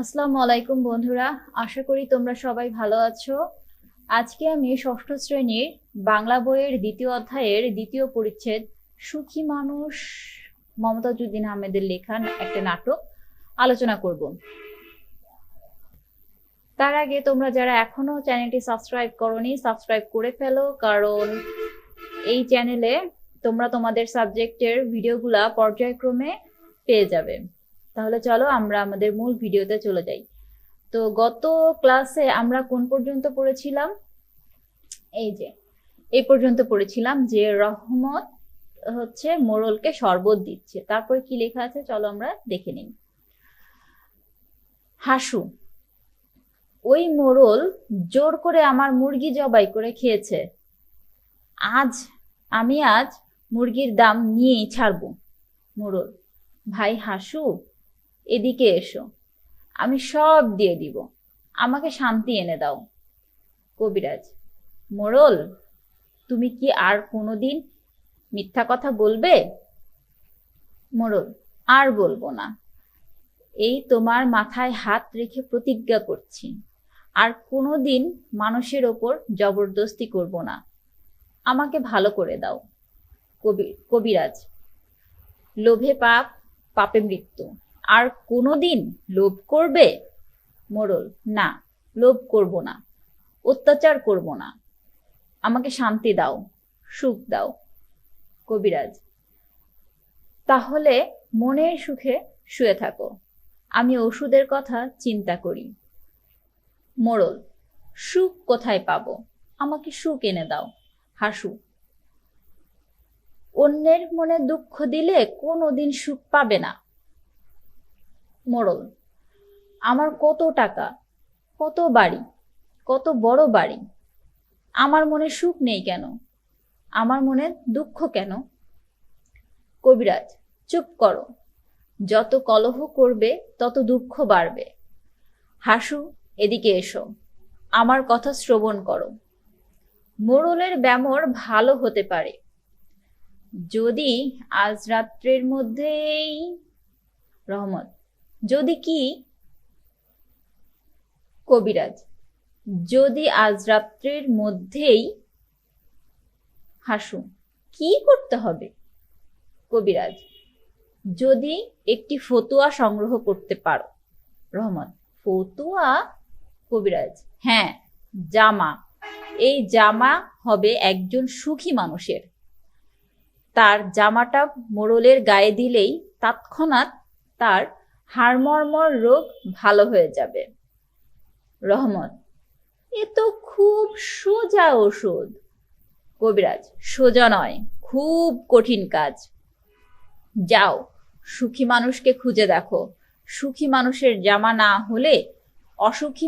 আসসালামু আলাইকুম বন্ধুরা, আশা করি তোমরা সবাই ভালো আছো। আজকে আমি ষষ্ঠ শ্রেণীর বাংলা বইয়ের দ্বিতীয় অধ্যায়ের দ্বিতীয় পরিচ্ছেদ সুখী মানুষ মমতাজউদ্দিন আহমেদের লেখা একটা নাটক আলোচনা করব। তার আগে তোমরা যারা এখনো চ্যানেলটি সাবস্ক্রাইব করোনি, সাবস্ক্রাইব করে ফেলো, কারণ এই চ্যানেলে তোমরা তোমাদের সাবজেক্টের ভিডিওগুলা পর্যায়ক্রমে পেয়ে যাবে। তাহলে চলো আমরা আমাদের মূল ভিডিওতে চলে যাই। তো গত ক্লাসে আমরা কোন পর্যন্ত পড়েছিলাম? এই পর্যন্ত পড়েছিলাম যে রহমত হচ্ছে মোড়লকে শরবত দিচ্ছে। তারপর কি লেখা আছে চলো আমরা দেখে নিই। হাসু, ওই মোড়ল জোর করে আমার মুরগি জবাই করে খেয়েছে। আমি আজ মুরগির দাম নিয়েই ছাড়বো। মোড়ল, ভাই হাসু, এদিকে এসো, আমি সব দিয়ে দিব, আমাকে শান্তি এনে দাও। কবিরাজ, মোড়ল, তুমি কি আর কোনোদিন মিথ্যা কথা বলবে? মোড়ল, আর বলবো না, এই তোমার মাথায় হাত রেখে প্রতিজ্ঞা করছি, আর কোনোদিন মানুষের ওপর জবরদস্তি করব না, আমাকে ভালো করে দাও। কবিরাজ, লোভে পাপ, পাপে মৃত্যু, আর কোনোদিন লোভ করবে? মোড়ল, না, লোভ করব না, অত্যাচার করব না, আমাকে শান্তি দাও, সুখ দাও। কবিরাজ, তাহলে মনের সুখে শুয়ে থাকো, আমি ওষুধের কথা চিন্তা করি। মোড়ল, সুখ কোথায় পাবো? আমাকে সুখ এনে দাও। হাসু, অন্যের মনে দুঃখ দিলে কোনোদিন সুখ পাবে না। মোড়ল, আমার কত টাকা, কত বাড়ি, কত বড় বাড়ি, আমার মনে সুখ নেই কেন? আমার মনে দুঃখ কেন? কবিরাজ, চুপ করো, যত কলহ করবে তত দুঃখ বাড়বে। হাসু, এদিকে এসো, আমার কথা শ্রবণ করো। মোড়লের ব্যামর ভালো হতে পারে যদি আজ রাত্রের মধ্যেই। রহমত, যদি কি? কবিরাজ, যদি আজ রাত্রের মধ্যেই। হাসু, কি করতে হবে? কবিরাজ, যদি একটি ফতুয়া সংগ্রহ করতে পারো। রহমত, ফতুয়া? কবিরাজ, হ্যাঁ, জামা। এই জামা হবে একজন সুখী মানুষের। তার জামাটা মোড়লের গায়ে দিলেই তৎক্ষণাৎ তার হাড়মর্মর রোগ ভালো হয়ে যাবে। রহমত, এ তো খুব সোজা ওষুধ। কবিরাজ, সোজা নয়, খুব কঠিন কাজ। যাও, সুখী মানুষকে খুঁজে দেখো। সুখী মানুষের জামা না হলে অসুখী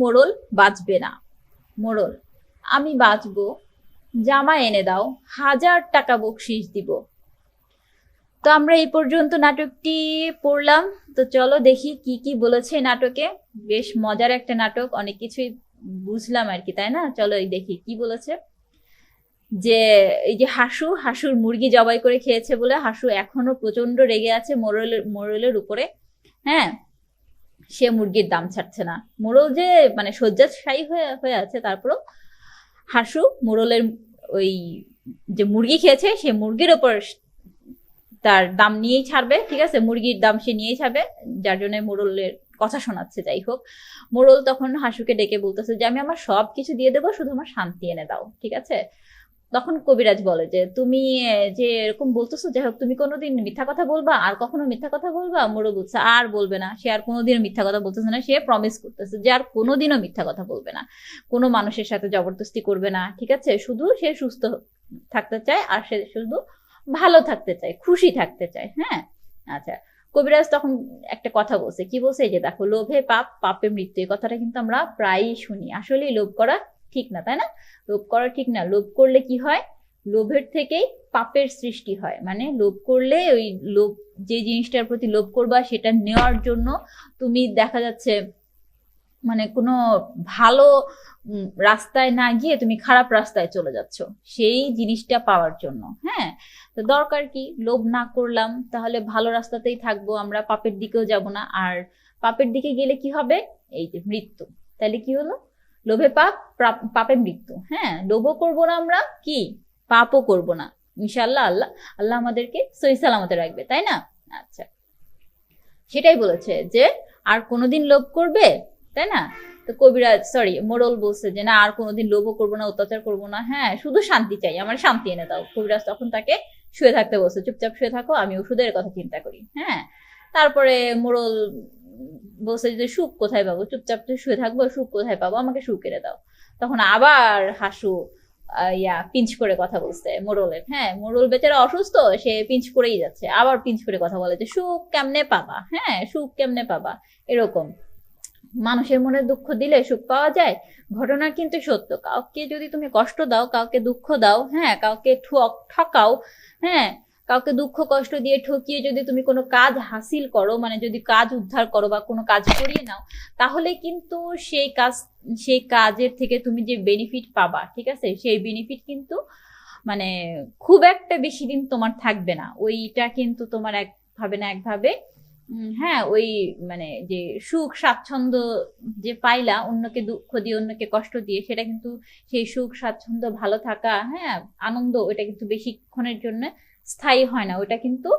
মোড়ল বাঁচবে না। মোড়ল, আমি বাঁচবো, জামা এনে দাও, 1000 টাকা বকশিশ দিব। তো আমরা এই পর্যন্ত নাটকটি পড়লাম। তো চলো দেখি কি কি বলেছে নাটকে। বেশ মজার একটা নাটক, অনেক কিছুই বুঝলাম আর কি, তাই না? চলো এই দেখি কি বলেছে। যে এই যে হাসুর মুরগি জবাই করে খেয়েছে বলে হাসু এখনো প্রচন্ড রেগে আছে মোড়লের উপরে। হ্যাঁ, সে মুরগির দাম ছাড়ছে না। মোড়ল যে মানে শয্যাশায়ী হয়ে আছে, তারপরও হাসু মোড়লের ওই যে মুরগি খেয়েছে সে মুরগির ওপর তার দাম নিয়েই ছাড়বে। ঠিক আছে, মুরগির দাম সে নিয়েই ছাড়বে, যার জন্য মোড়লের কথা শোনাচ্ছে। যাই হোক, মোড়ল তখন হাসুকে ডেকে বলতেছে যে আমি আমার সব কিছু দিয়ে দেবো, শুধু আমার শান্তি এনে দাও। ঠিক আছে, তখন কবিরাজ বলে যে তুমি যে এরকম বলতেছো, যাই হোক, তুমি কোনোদিন মিথ্যা কথা বলবা? আর কখনো মিথ্যা কথা বলবা? মোড়ল বলছে আর বলবে না। সে আর কোনোদিনও মিথ্যা কথা বলতেছে না, সে প্রমিস করতেছে যে আর কোনোদিনও মিথ্যা কথা বলবে না, কোনো মানুষের সাথে জবরদস্তি করবে না। ঠিক আছে, শুধু সে সুস্থ থাকতে চায়, আর সে শুধু ভালো থাকতে চায়, খুশি থাকতে চায়। হ্যাঁ, আচ্ছা। কবিরাজ তখন একটা কথা বলছে, কি বলছে? এই যে দেখো, লোভে পাপ, পাপে মৃত্যু, এই কথাটা কিন্তু আমরা প্রায়ই শুনি। আসলে লোভ করা ঠিক না, তাই না? লোভ করা ঠিক না। লোভ করলে কি হয়? লোভের থেকেই পাপের সৃষ্টি হয়। মানে লোভ করলে ওই লোভ, যে জিনিসটার প্রতি লোভ করবা সেটা নেওয়ার জন্য তুমি দেখা যাচ্ছে মানে কোনো ভালো রাস্তায় না গিয়ে তুমি খারাপ রাস্তায় চলে যাচ্ছ সেই জিনিসটা পাওয়ার জন্য। হ্যাঁ, তো দরকার কি, লোভ না করলাম তাহলে ভালো রাস্তাতেই থাকবো আমরা, পাপের দিকেও যাব না। আর পাপের দিকে গেলে কি হবে, এই যে মৃত্যু। তাহলে কি হলো, লোভে পাপ, পাপে মৃত্যু। হ্যাঁ, লোভও করবো না আমরা, কি পাপও করবো না, ইনশাল্লাহ আল্লাহ আল্লাহ আমাদেরকে সহি সালামতে রাখবে, তাই না? আচ্ছা, সেটাই বলেছে যে আর কোনোদিন লোভ করবে, তাই না? তো কবিরাজ মোড়ল বলছে যে না, আর কোনোদিন লোভও করবো না, অত্যাচার করবো না, হ্যাঁ শুধু শান্তি চাই, আমার শান্তি এনে দাও। কবিরাজ তখন তাকে শুয়ে থাকতে বলছে, চুপচাপ শুয়ে থাকো, আমি ওষুধের কথা চিন্তা করি। হ্যাঁ, তারপরে মোড়ল বলছে যে সুখ কোথায় পাবো, চুপচাপ শুয়ে থাকবো, সুখ কোথায় পাবো, আমাকে সুখ এনে দাও। তখন আবার হাসু পিঞ্চ করে কথা বলছে মোড়লের। হ্যাঁ, মোড়ল বেচারা অসুস্থ, সে পিঞ্চ করেই যাচ্ছে, আবার পিঞ্চ করে কথা বলে যে সুখ কেমনে পাবা, হ্যাঁ সুখ কেমনে পাবা। এরকম মানুষের মনে দুঃখ দিলে সুখ পাওয়া যায়, ঘটনা কিন্তু সত্য। কাউকে যদি তুমি কষ্ট দাও, কাউকে দুঃখ দাও, হ্যাঁ কাউকে ঠকাও, হ্যাঁ কাউকে দুঃখ কষ্ট দিয়ে ঠকিয়ে যদি তুমি কোনো কাজ হাসিল করো, মানে যদি কাজ উদ্ধার করো বা কোনো কাজ করিয়ে নাও, তাহলে কিন্তু সেই কাজের থেকে তুমি যে বেনিফিট পাবা, ঠিক আছে, সেই বেনিফিট কিন্তু মানে খুব একটা বেশি দিন তোমার থাকবে না। ওইটা কিন্তু তোমার একভাবে না একভাবে হ্যাঁ ওই মানে যে সুখ স্বাচ্ছন্দ্য যে পাইলা অন্যকে দুঃখ দিয়ে, অন্যকে কষ্ট দিয়ে, সেটা কিন্তু সেই সুখ স্বাচ্ছন্দ্য ভালো থাকা, হ্যাঁ আনন্দ, ওটা কিন্তু বেশিক্ষণের জন্য স্থায়ী হয় না, ওটা কিন্তু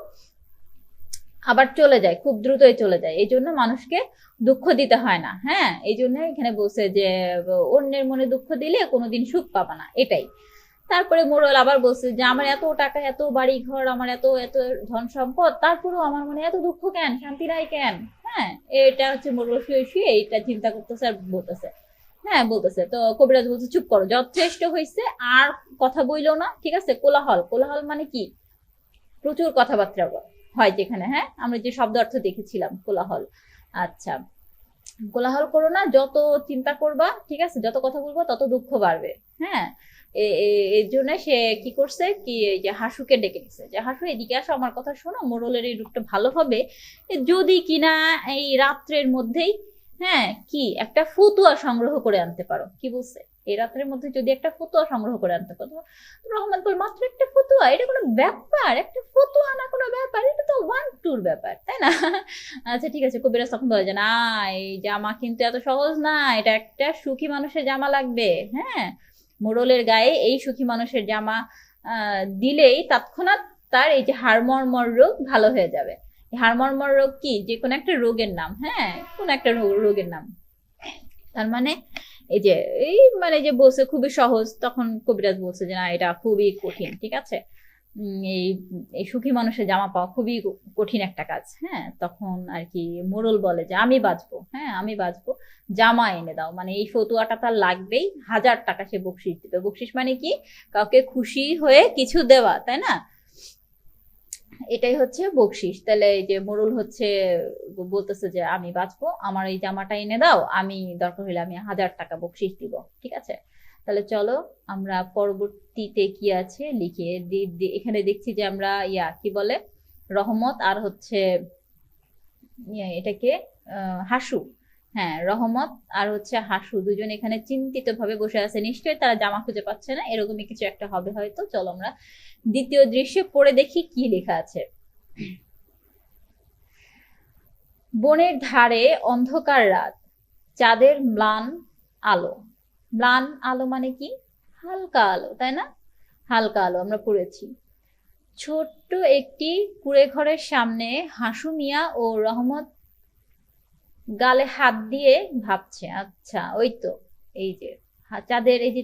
আবার চলে যায়, খুব দ্রুতই চলে যায়। এই জন্য মানুষকে দুঃখ দিতে হয় না। হ্যাঁ, এই জন্য এখানে বলছে যে অন্যের মনে দুঃখ দিলে কোনোদিন সুখ পাবা না, এটাই। তারপরে মোড়ল আবার বলছে যে আমার এত টাকা, এত বাড়ি ঘর, আমার এত এত ধন সম্পদ, তারপরেও আমার মনে এত দুঃখ কেন, শান্তি নাই কেন? হ্যাঁ, এটা হচ্ছে মোড়ল শুয়ে শুয়ে এইটা চিন্তা করতেছে আর বলতেছে। হ্যাঁ বলতেছে, তো কবিরাজ বলছে চুপ করো, যথেষ্ট হয়েছে, আর কথা বইলো না, ঠিক আছে? কোলাহল, কোলাহল মানে কি, প্রচুর কথাবার্তা হয় যেখানে, হ্যাঁ আমরা যে শব্দ অর্থ দেখেছিলাম কোলাহল। আচ্ছা, কোলাহল করো না, যত চিন্তা করবা, ঠিক আছে, যত কথা বলবো তত দুঃখ বাড়বে। হ্যাঁ, এর জন্য সে কি করছে, কি যে হাসুকে ডেকে নিছে, যে হাসু এদিকে আসো, আমার কথা শোনো, মোড়লের এই রূপটা ভালো হবে যদি কিনা এই রাত্রের মধ্যেই হ্যাঁ কি একটা ফতুয়া সংগ্রহ করে আনতে পারো। কি বলছে, এই রাত্রের মধ্যে যদি একটা ফতুয়া সংগ্রহ করে আনতে পারো। রহমান বল, মাত্র একটা ফতুয়া, এটা কোনো ব্যাপার? একটা ফতুয়া না কোনো ব্যাপার, এটা তো 1-2 ব্যাপার, তাই না? আচ্ছা ঠিক আছে। কবিরাজ তখন বলে যে না, এই জামা কিন্তু এত সহজ না, এটা একটা সুখী মানুষের জামা লাগবে। হ্যাঁ, মোড়লের গায়ে এই সুখী মানুষের জামা দিলেই তৎক্ষণাৎ তার এই যে হাড়মর্মর রোগ ভালো হয়ে যাবে। হাড়মর্মর রোগ কি, যে কোনো একটা রোগের নাম। হ্যাঁ, কোন একটা রোগের নাম। তার মানে এই যে মানে যে বলছে খুবই সহজ, তখন কবিরাজ বলছে যে না, এটা খুবই কঠিন। ঠিক আছে, এই এই সুখী মানুষের জামা পাওয়া খুবই কঠিন একটা কাজ। হ্যাঁ, তখন আর কি মোড়ল বলে যে আমি বাঁচবো, হ্যাঁ আমি বাঁচবো, জামা এনে দাও। মানে এই ফতুয়াটা তার লাগবেই, 1000 টাকা সে বকশিস দিবে। বকশিস মানে কি, কাউকে খুশি হয়ে কিছু দেওয়া, তাই না? এটাই হচ্ছে বকশিস। তাহলে এই যে মোড়ল হচ্ছে বলতেছে যে আমি বাঁচবো, আমার এই জামাটা এনে দাও, আমি দরকার হলে আমি 1000 টাকা বকশিস দিব। ঠিক আছে, তাহলে চলো আমরা পরবর্তীতে কি আছে লিখে এখানে দেখছি যে আমরা কি বলে, রহমত আর হচ্ছে এটাকে হাসু। হ্যাঁ, রহমত আর হচ্ছে হাসু দুজন এখানে চিন্তিত ভাবে বসে আছে, নিশ্চয়ই তারা জামা খুঁজে পাচ্ছে না, এরকমই কিছু একটা হবে হয়তো। চলো আমরা দ্বিতীয় দৃশ্যে পড়ে দেখি কি লেখা আছে। বনের ধারে অন্ধকার রাত, চাঁদের ম্লান আলো। ম্লান আলো মানে কি, হালকা আলো, তাই না? হালকা আলো আমরা পড়েছি। ছোট্ট একটি কুঁড়ে ঘরের সামনে হাসু মিয়া ও রহমত গালে হাত দিয়ে ভাবছে। আচ্ছা, ওই তো এই যে চাঁদের, এই যে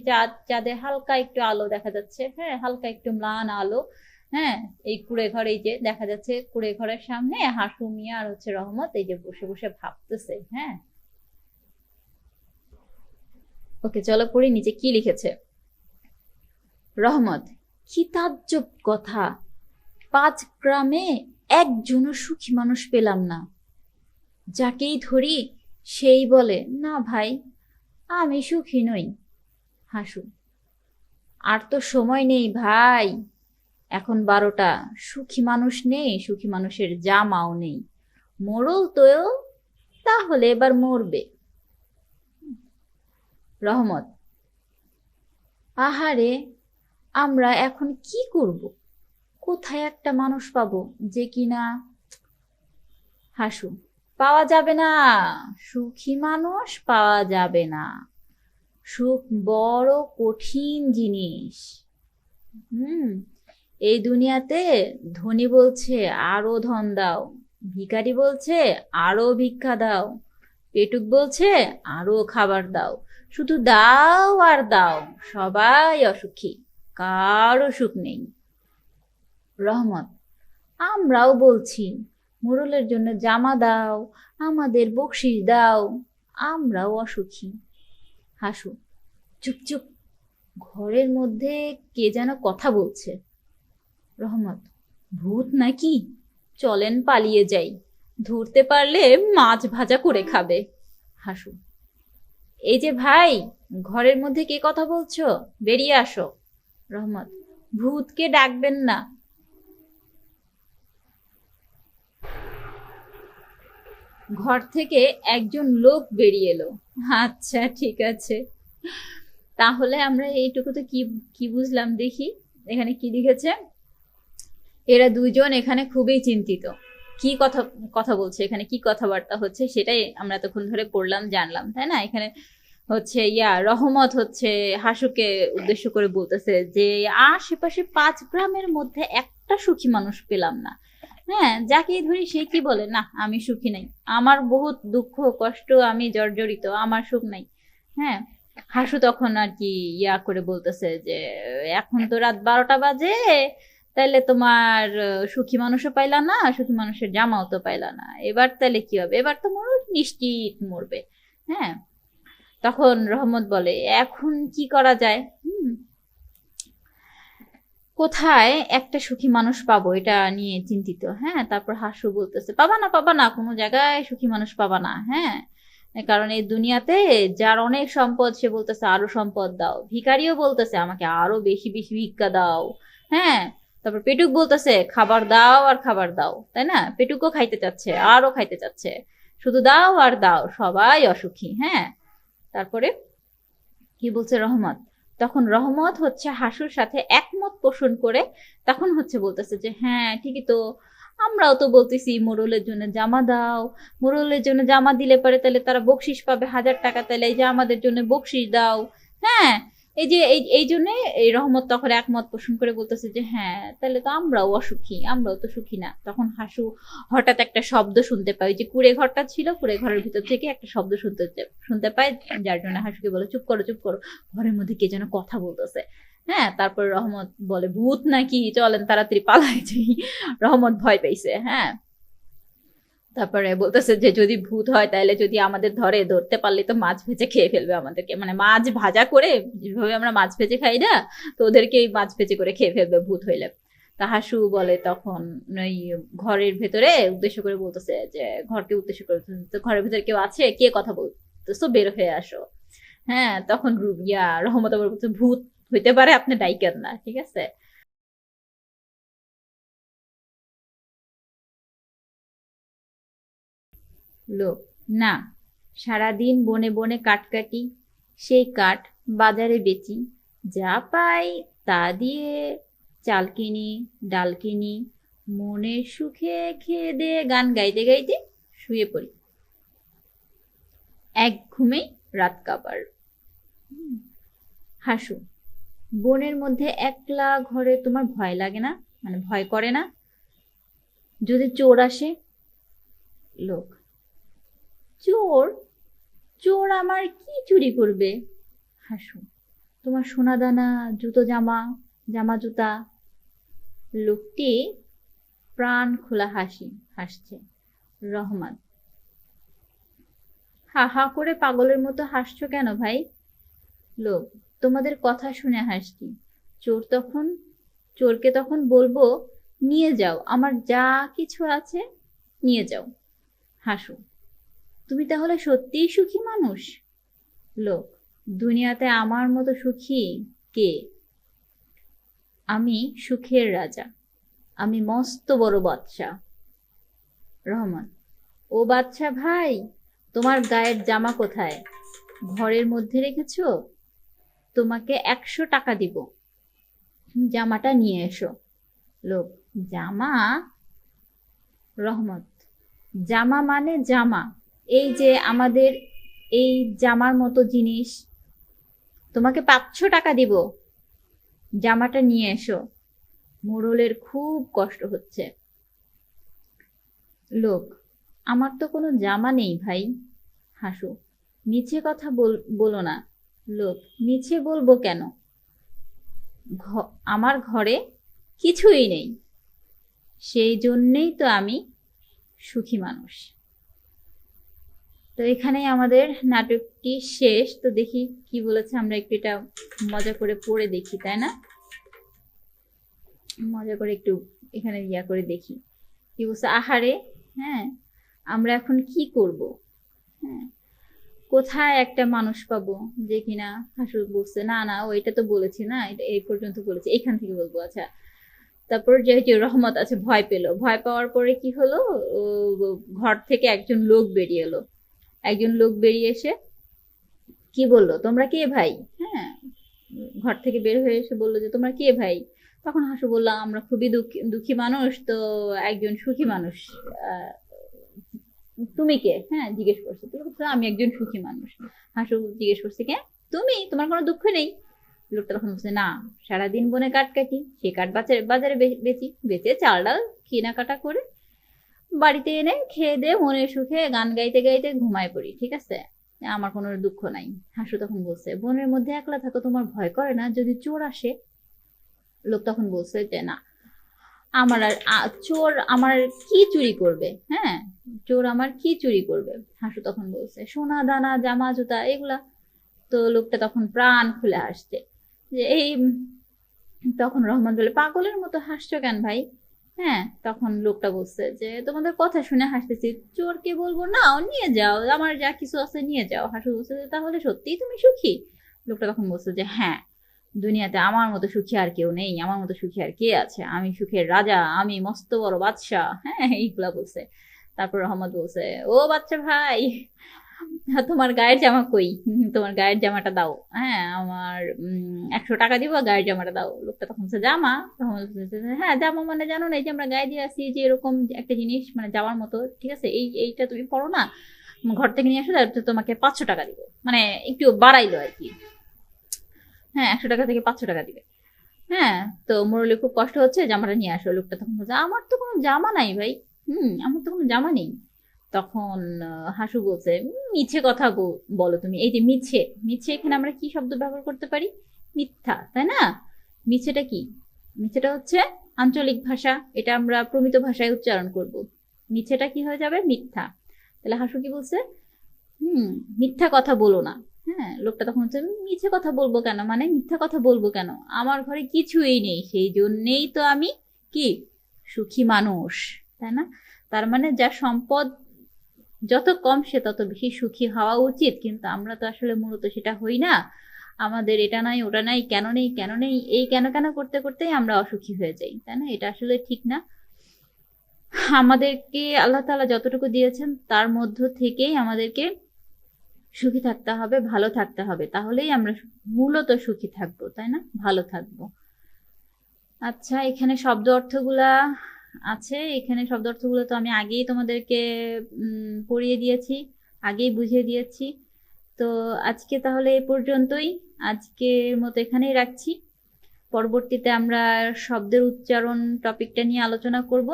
চাঁদের হালকা একটু আলো দেখা যাচ্ছে। হ্যাঁ, হালকা একটু ম্লান আলো। হ্যাঁ, এই কুঁড়ে ঘর, এই যে দেখা যাচ্ছে কুঁড়ে ঘরের সামনে হাসু মিয়া আর হচ্ছে রহমত এই যে বসে বসে ভাবতেছে। হ্যাঁ, ওকে চলো পড়ি নিচে কি লিখেছে। রহমত, কি তাজ্জব কথা, 5 গ্রামে একজনও সুখী মানুষ পেলাম না। যাকেই ধরি সেই বলে না ভাই, আমি সুখী নই। হাসু, আর তো সময় নেই ভাই, এখন 12টা, সুখী মানুষ নেই, সুখী মানুষের জামাও নেই। মোড়ল তো তাহলে এবার মরবে। রহমত, আহারে, আমরা এখন কি করব? কোথায় একটা মানুষ পাবো যে কিনা। হাসু, পাওয়া যাবে না, সুখী মানুষ পাওয়া যাবে না। সুখ বড় কঠিন জিনিস। হুম, এই দুনিয়াতে ধনী বলছে আরো ধন দাও, ভিখারি বলছে আরো ভিক্ষা দাও, পেটুক বলছে আরো খাবার দাও, শুধু দাও আর দাও, সবাই অসুখী, কারো সুখ নেই। রহমত, আমরাও বলছি মোড়লের জন্য জামা দাও, আমাদের বকশিস দাও, আমরাও অসুখী। হাসু, চুপ চুপ, ঘরের মধ্যে কে যেন কথা বলছে। রহমত, ভূত নাকি? চলেন পালিয়ে যাই, ধরতে পারলে মাছ ভাজা করে খাবে। হাসু, এই যে ভাই, ঘরের মধ্যে কে কথা বলছো, বেরিয়ে আসো। রহমত, ভূতকে ডাকবেন না। ঘর থেকে একজন লোক বেরিয়ে এলো। আচ্ছা ঠিক আছে, তাহলে আমরা এইটুকুতে কি কি বুঝলাম দেখি। এখানে কি লিখেছে, এরা দুইজন এখানে খুবই চিন্তিত। কি কথা কথা বলছে, এখানে কি কথাবার্তা হচ্ছে সেটাই আমরা এতক্ষণ ধরে পড়লাম, জানলাম, তাই না? এখানে হচ্ছে রহমত হচ্ছে হাসুকে উদ্দেশ্য করে বলতেছে যে আশেপাশে 5 গ্রামের মধ্যে একটা সুখী মানুষ পেলাম না। হ্যাঁ, যাকে ধরি সে কি বলে, না আমি সুখী নাই, আমার বহুত দুঃখ কষ্ট, আমি জর্জরিত, আমার সুখ নাই। হ্যাঁ, হাসু তখন আর কি করে বলতেছে যে এখন তো রাত 12টা বাজে, তাইলে তোমার সুখী মানুষও পাইলা না, সুখী মানুষের জামাও তো পাইলা না, এবার তাইলে কি হবে? এবার তো নিশ্চিত মরবে। হ্যাঁ, তখন রহমত বলে এখন কি করা যায়? কোথায় একটা সুখী মানুষ পাবো এটা নিয়ে চিন্তিত। হ্যাঁ, তারপর হাসু বলতেছে পাবা না, পাবা না, কোনো জায়গায় সুখী মানুষ পাবা না। হ্যাঁ, কারণ এই দুনিয়াতে যার অনেক সম্পদ সে বলতেছে আরো সম্পদ দাও, ভিখারিও বলতেছে আমাকে আরো বেশি বেশি ভিক্ষা দাও। হ্যাঁ, তারপর পেটুক বলতেছে খাবার দাও আর খাবার দাও, তাই না? পেটুকও খাইতে চাচ্ছে, আরো খাইতে চাচ্ছে, শুধু দাও আর দাও, সবাই অসুখী। হ্যাঁ, তারপরে কি বলছে রহমত, তখন রহমত হচ্ছে হাসুর সাথে একমত পোষণ করে তখন হচ্ছে বলতেছে যে হ্যাঁ ঠিকই তো, আমরাও তো বলতেছি মোড়লের জন্য জামা দাও, মোড়লের জন্য জামা দিলে পারে তাহলে তারা বকশিস পাবে 1000 টাকা, তাহলে এই যে আমাদের জন্য বকশিস দাও। হ্যাঁ, এই যে এই জন্য এই রহমত তখন একমত পোষণ করে বলতেছে যে হ্যাঁ তাহলে তো আমরাও অসুখী, আমরাও তো সুখী না। তখন হাসু হঠাৎ একটা শব্দ শুনতে পায়, যে কুড়ে ঘরটা ছিল, কুড়ে ঘরের ভিতর থেকে একটা শব্দ শুনতে পায়, যার জন্য হাসুকে বলে চুপ করো চুপ করো, ঘরের মধ্যে কে যেন কথা বলতেছে। হ্যাঁ, তারপর রহমত বলে ভূত নাকি, চলেন তাড়াতাড়ি পালাই যাই। রহমত ভয় পাইছে। হ্যাঁ, তারপরে বলতেছে যে যদি ভূত হয় তাহলে যদি আমাদের ধরতে পারলে তো মাছ ভেজে খেয়ে ফেলবে আমাদেরকে, মানে মাছ ভাজা করে যেভাবে আমরা মাছ ভেজে খাই না, তো ওদেরকে মাছ ভেজে করে খেয়ে ফেলবে ভূত হইলে। তা হাসু বলে তখন ওই ঘরের ভেতরে উদ্দেশ্য করে বলতেছে যে ঘরকে উদ্দেশ্য করে, তো ঘরের ভেতরে কেউ আছে, কে কথা বলতেছো, বের হয়ে আসো। হ্যাঁ, তখন রহমত আবার বলছে ভূত হইতে পারে, আপনি ডাইকেন না, ঠিক আছে? লোক, না, সারাদিন বনে বনে কাঠ কাটি, সেই কাঠ বাজারে বেচি, যা পাই তা দিয়ে চাল কিনি, ডাল কিনি, মনের সুখে খেয়ে দে গান গাইতে গাইতে শুয়ে পড়ি, এক ঘুমেই রাত কাবার। হাসু, বনের মধ্যে একলা ঘরে তোমার ভয় লাগে না, মানে ভয় করে না যদি চোর আসে? লোক, চোর? চোর আমার কি চুরি করবে? হাসু, তোমার সোনা দানা, জুতো জামা, জামা জুতা। লোকটি প্রাণ খোলা হাসি হাসছে। রহমান, হা হা করে পাগলের মতো হাসছো কেন ভাই? লোক, তোমাদের কথা শুনে হাসছি। চোরকে তখন বলবো নিয়ে যাও, আমার যা কিছু আছে নিয়ে যাও। হাসু, তুমি তাহলে সত্যিই সুখী মানুষ? লোক, দুনিয়াতে আমার মতো সুখী কে? আমি সুখের রাজা, আমি মস্ত বড় বাদশাহ। রহমান, ও বাদশাহ ভাই, তোমার গায়ের জামা কোথায়? ঘরের মধ্যে রেখেছো, তোমাকে 100 টাকা দিব, জামাটা নিয়ে এসো। লোক, জামা? রহমত, জামা মানে জামা, এই যে আমাদের এই জামার মতো জিনিস, তোমাকে 500 টাকা দিব, জামাটা নিয়ে এসো। মোড়লের খুব কষ্ট হচ্ছে। লোক, আমার তো কোনো জামা নেই ভাই। হাসু, মিছে কথা বলো না। লোক, মিছে বলবো কেন, আমার ঘরে কিছুই নেই, সেই জন্যেই তো আমি সুখী মানুষ। তো এখানেই আমাদের নাটকটি শেষ। তো দেখি কি বলেছে, আমরা একটু এটা মজা করে পড়ে দেখি, তাই না? মজা করে একটু এখানে ইয়া করে দেখি কি বলছে। আহারে, হ্যাঁ, আমরা এখন কি করব? হ্যাঁ, কোথায় একটা মানুষ পাবো যে কিনা। হাসু বলছে, না না, ওইটা তো বলেছি না, এটা এই পর্যন্ত বলেছি, এখান থেকে বলবো। আচ্ছা, তারপর যে রহমত আছে ভয় পেল, ভয় পাওয়ার পরে কি হলো, ঘর থেকে একজন লোক বেরিয়ে এলো। একজন লোক বেরিয়ে এসে কি বললো, তোমরা কে ভাই? হ্যাঁ, ঘর থেকে বের হয়ে এসে বললো যে তোমরা কে ভাই? তখন হাসু বললাম, আমরা খুবই দুঃখী মানুষ, তো একজন সুখী মানুষ। তুমি কে? হ্যাঁ, জিজ্ঞেস করছে। তো আমি একজন সুখী মানুষ। হাসু জিজ্ঞেস করছে, কে তুমি? তোমার কোনো দুঃখ নেই? লোকটা তখন বলছে, না, সারাদিন বনে কাঠ কাটি, সে কাঠ বাজারে বেচি, বেচে চাল ডাল কেনাকাটা করে বাড়িতে এনে খেয়ে দিয়ে মনের সুখে গান গাইতে গাইতে ঘুমায় পড়ি, ঠিক আছে, আমার কোনো দুঃখ নাই। হাসু তখন বলছে, বনের মধ্যে একলা থাকো, তোমার ভয় করে না যদি চোর আসে? লোক তখন বলছে যে না, আমার আর চোর আমার কি চুরি করবে? হ্যাঁ, চোর আমার কি চুরি করবে? হাসু তখন বলছে, সোনা দানা জামা জুতা এগুলা। তো লোকটা তখন প্রাণ খুলে হাসছে যে এই। তখন রহমান বলে, পাগলের মতো হাসছো কেন ভাই? হ্যাঁ, তখন লোকটা বলছে যে তোমাদের কথা শুনে হাসতেছি, চোরকে বলবো না, নিয়ে যাও, আমার যা কিছু আছে নিয়ে যাও। হাসু বলছে, তাহলে সত্যিই তুমি সুখী? লোকটা তখন বলছে যে হ্যাঁ, দুনিয়াতে আমার মতো সুখী আর কেউ নেই, আমার মতো সুখী আর কে আছে, আমি সুখের রাজা, আমি মস্ত বড় বাদশাহ। হ্যাঁ, এইগুলা বলছে। তারপর রহমত বলছে, ও বাচ্চা ভাই, তোমার গায়ের জামা কই? তোমার গায়ের জামাটা দাও। হ্যাঁ, আমার 100 টাকা দিব, গায়ের জামাটা দাও। লোকটা তখন বলছে, জামা? তখন বলছে, হ্যাঁ, জামা মানে জানো না, এই যে আমরা গায়ে দিয়ে আসি, যে এরকম একটা জিনিস, মানে জামার মতো, ঠিক আছে, এইটা তুমি পরো না, ঘর থেকে নিয়ে আসো, তারপর তোমাকে 500 টাকা দিব, মানে একটু বাড়াইলো আর কি। হ্যাঁ, 100 টাকা থেকে 500 টাকা দিবে। হ্যাঁ, তো মোরলে খুব কষ্ট হচ্ছে, জামাটা নিয়ে আসো। লোকটা তখন বলছে, আমার তো কোনো জামা নাই ভাই। আমার তো কোনো জামা নেই। তখন হাসু বলছে, মিছে কথা বলো তুমি। এই যে মিছে, মিছে এখানে আমরা কি শব্দ ব্যবহার করতে পারি? মিথ্যা, তাই না? মিছেটা কি? মিছেটা হচ্ছে আঞ্চলিক ভাষা, এটা আমরা প্রমিত ভাষায় উচ্চারণ করব। মিছেটা কি হয়ে যাবে? মিথ্যা। তাহলে হাসু কি বলছে? মিথ্যা কথা বলো না। হ্যাঁ, লোকটা তখন হচ্ছে, মিছে কথা বলবো কেন, মানে মিথ্যা কথা বলবো কেন, আমার ঘরে কিছুই নেই, সেই জন্যেই তো আমি কি সুখী মানুষ, তাই না? তার মানে যার সম্পদ যত কম সে তত বেশি সুখী হওয়া উচিত, কিন্তু আমরা তো আসলে মূলত সেটা হই না। আমাদের এটা নাই, ওটা নাই, কেন নেই, কেন নেই, এই কেন কেন করতে করতেই আমরা অসুখী হয়ে যাই, তাই না? এটা আসলে ঠিক না। আমাদেরকে আল্লাহ তাআলা যতটুকু দিয়েছেন তার মধ্য থেকেই আমাদেরকে সুখী থাকতে হবে, ভালো থাকতে হবে, তাহলেই আমরা মূলত সুখী থাকবো, তাই না? ভালো থাকবো। আচ্ছা, এখানে শব্দ অর্থগুলা আছে, এখানে শব্দ অর্থগুলো তো আমি আগেই তোমাদেরকে পড়িয়ে দিয়েছি, আগেই বুঝিয়ে দিয়েছি। তো আজকে তাহলে এ পর্যন্তই, আজকের মতো এখানেই রাখছি। পরবর্তীতে আমরা শব্দের উচ্চারণ টপিকটা নিয়ে আলোচনা করব।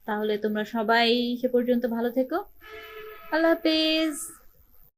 তাহলে তোমরা সবাই সে পর্যন্ত ভালো থেকো। আল্লাহ হাফেজ।